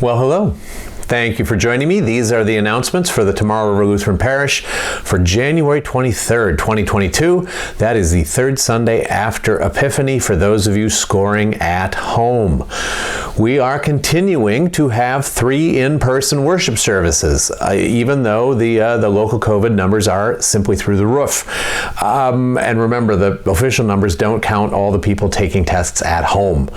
Well, hello. Thank you for joining me. These are the announcements for the Tomorrow River Lutheran Parish for January 23rd, 2022. That is the third Sunday after Epiphany for those of you scoring at home. We are continuing to have 3 in-person worship services, even though the local COVID numbers are simply through the roof. And remember, the official numbers don't count all the people taking tests at home.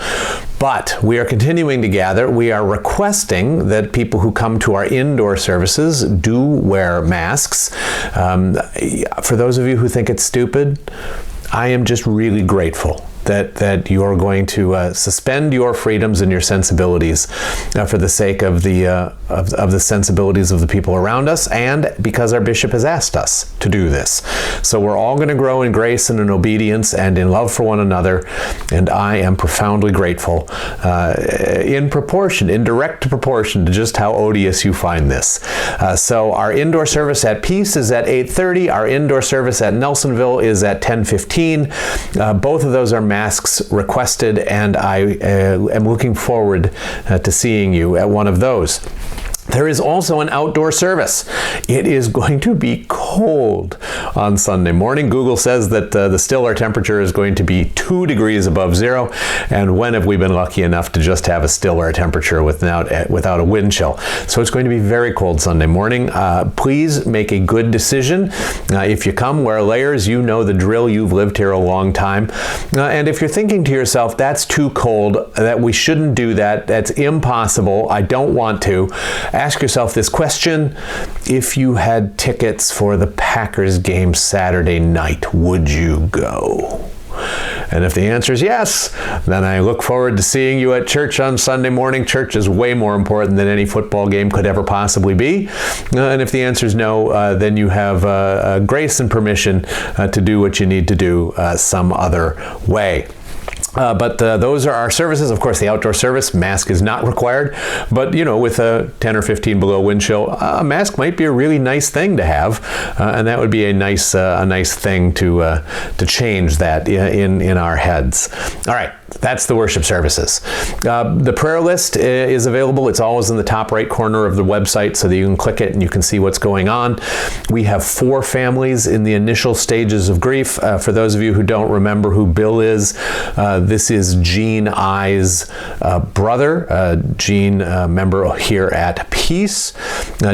But we are continuing to gather. We are requesting that people who come to our indoor services do wear masks. For those of you who think it's stupid, I am just really grateful that you're going to suspend your freedoms and your sensibilities for the sake of the sensibilities of the people around us, and because our bishop has asked us to do this. So we're all going to grow in grace and in obedience and in love for one another, and I am profoundly grateful in direct proportion to just how odious you find this. So our indoor service at Peace is at 8:30. Our indoor service at Nelsonville is at 10:15. Both of those are masks requested, and I am looking forward to seeing you at one of those. There is also an outdoor service. It is going to be cold on Sunday morning. Google says that the still air temperature is going to be 2 degrees above zero. And when have we been lucky enough to just have a still air temperature without a wind chill? So it's going to be very cold Sunday morning. Please make a good decision. If you come, wear layers. You know the drill. You've lived here a long time. And if you're thinking to yourself, that's too cold, that we shouldn't do that, that's impossible, I don't want to, ask yourself this question: if you had tickets for the Packers game Saturday night, would you go? And if the answer is yes, then I look forward to seeing you at church on Sunday morning. Church is way more important than any football game could ever possibly be. And if the answer is no, then you have grace and permission to do what you need to do some other way. But those are our services. Of course, the outdoor service, mask is not required. But, with a 10 or 15 below wind chill, a mask might be a really nice thing to have. And that would be a nice thing to change that in our heads. All right. That's the worship services. The prayer list is available. It's always in the top right corner of the website so that you can click it and you can see what's going on. We have 4 families in the initial stages of grief. For those of you who don't remember who Bill is, this is Jean I's brother. Jean, member here at Peace.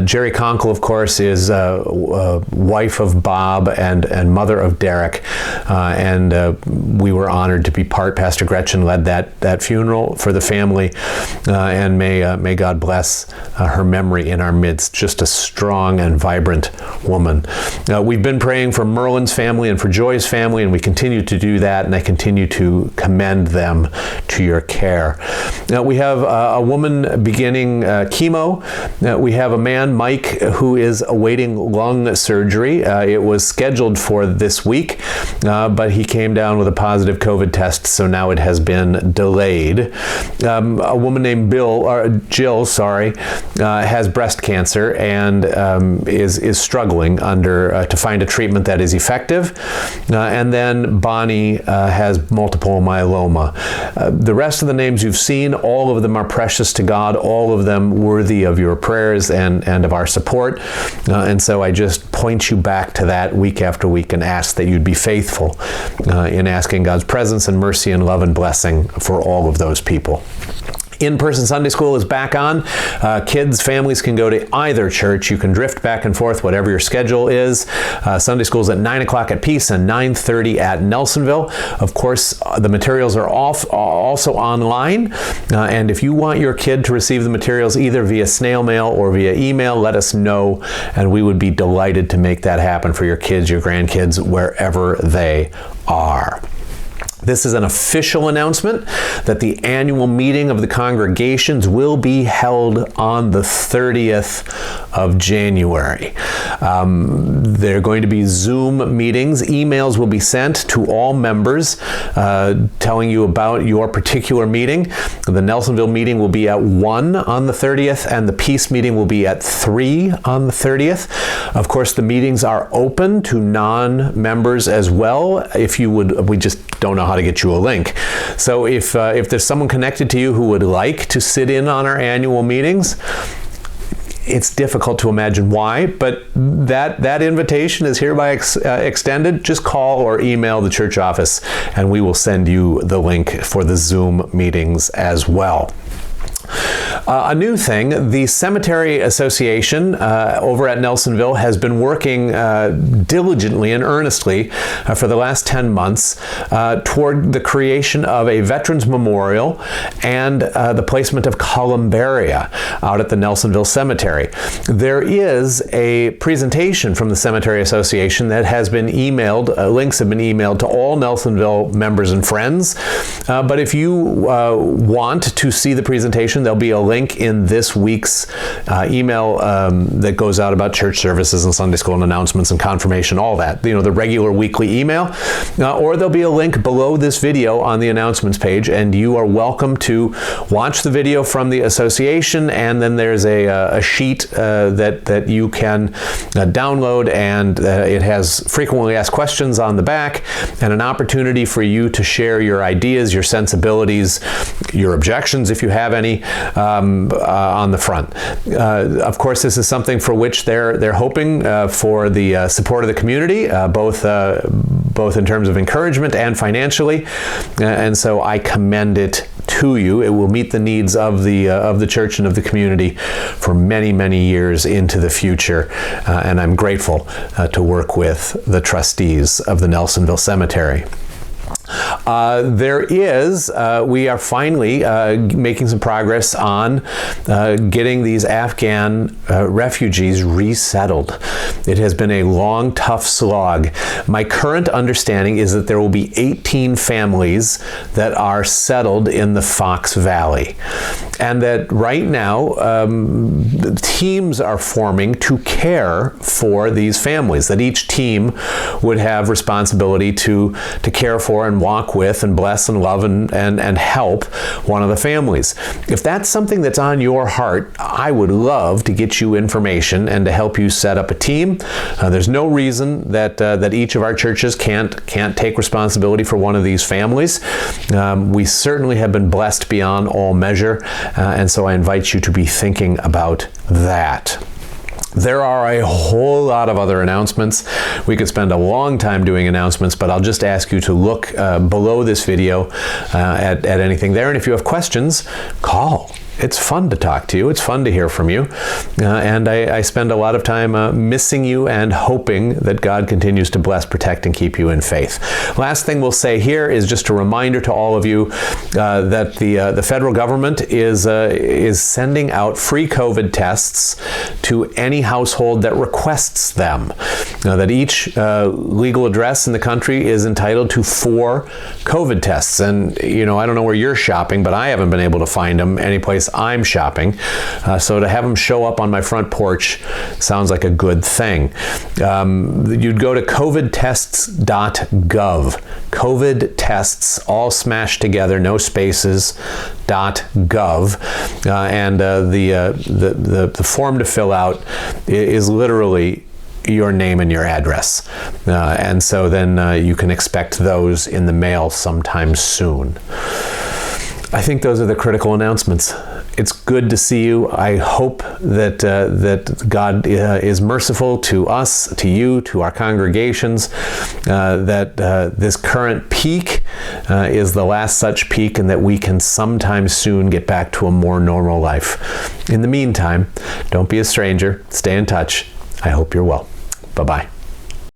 Jerry Conkle, of course, is wife of Bob and mother of Derek. And we were honored to be Pastor Gretchen led that funeral for the family, and may God bless her memory in our midst. Just a strong and vibrant woman. We've been praying for Merlin's family and for Joy's family, and we continue to do that, and I continue to commend them to your care. We have a woman beginning chemo. We have a man, Mike, who is awaiting lung surgery. It was scheduled for this week, but he came down with a positive COVID test, so now it has been delayed. A woman named Jill, has breast cancer and is struggling to find a treatment that is effective. And then Bonnie has multiple myeloma. The rest of the names you've seen, all of them are precious to God, all of them worthy of your prayers and of our support. And so I just point you back to that week after week and ask that you'd be faithful in asking God's presence and mercy and love and blessing for all of those people. In-person Sunday school is back on. Kids, families can go to either church. You can drift back and forth, whatever your schedule is. Sunday school is at 9 o'clock at Peace and 9:30 at Nelsonville. Of course, the materials are also online. And if you want your kid to receive the materials either via snail mail or via email, let us know, and we would be delighted to make that happen for your kids, your grandkids, wherever they are. This is an official announcement that the annual meeting of the congregations will be held on the 30th of January. They're going to be Zoom meetings. Emails will be sent to all members telling you about your particular meeting. The Nelsonville meeting will be at 1 on the 30th, and the Peace meeting will be at 3 on the 30th. Of course, the meetings are open to non-members as well. If you would, we just don't know how to get you a link. So if there's someone connected to you who would like to sit in on our annual meetings, it's difficult to imagine why, but that invitation is hereby extended. Just call or email the church office and we will send you the link for the Zoom meetings as well. A new thing, the Cemetery Association over at Nelsonville has been working diligently and earnestly for the last 10 months toward the creation of a Veterans Memorial and the placement of columbaria out at the Nelsonville Cemetery. There is a presentation from the Cemetery Association that has been emailed, links have been emailed to all Nelsonville members and friends, but if you want to see the presentation, there'll be a link in this week's email that goes out about church services and Sunday school and announcements and confirmation, all that, the regular weekly email, or there'll be a link below this video on the announcements page, and you are welcome to watch the video from the association, and then there's a sheet that you can download, and it has frequently asked questions on the back and an opportunity for you to share your ideas, your sensibilities, your objections if you have any, on the front. Of course, this is something for which they're hoping for the support of the community, both in terms of encouragement and financially, and so I commend it to you. It will meet the needs of the church and of the community for many, many years into the future, and I'm grateful to work with the trustees of the Nelsonville Cemetery. We are finally making some progress on getting these Afghan refugees resettled. It has been a long, tough slog. My current understanding is that there will be 18 families that are settled in the Fox Valley, and that right now teams are forming to care for these families, that each team would have responsibility to care for and walk with and bless and love and help one of the families. If that's something that's on your heart, I would love to get you information and to help you set up a team. There's no reason that each of our churches can't take responsibility for one of these families. We certainly have been blessed beyond all measure, and so I invite you to be thinking about that. There are a whole lot of other announcements. We could spend a long time doing announcements, but I'll just ask you to look below this video at anything there. And if you have questions, call. It's fun to talk to you. It's fun to hear from you. And I spend a lot of time missing you and hoping that God continues to bless, protect, and keep you in faith. Last thing we'll say here is just a reminder to all of you that the federal government is sending out free COVID tests to any household that requests them. That each legal address in the country is entitled to 4 COVID tests. And, I don't know where you're shopping, but I haven't been able to find them anyplace I'm shopping. So to have them show up on my front porch sounds like a good thing. You'd go to covidtests.gov. COVID tests, all smashed together, no spaces, .gov. And the form to fill out is literally your name and your address. And so then you can expect those in the mail sometime soon. I think those are the critical announcements. It's good to see you. I hope that God is merciful to us, to you, to our congregations, that this current peak is the last such peak, and that we can sometime soon get back to a more normal life. In the meantime, don't be a stranger. Stay in touch. I hope you're well. Bye-bye.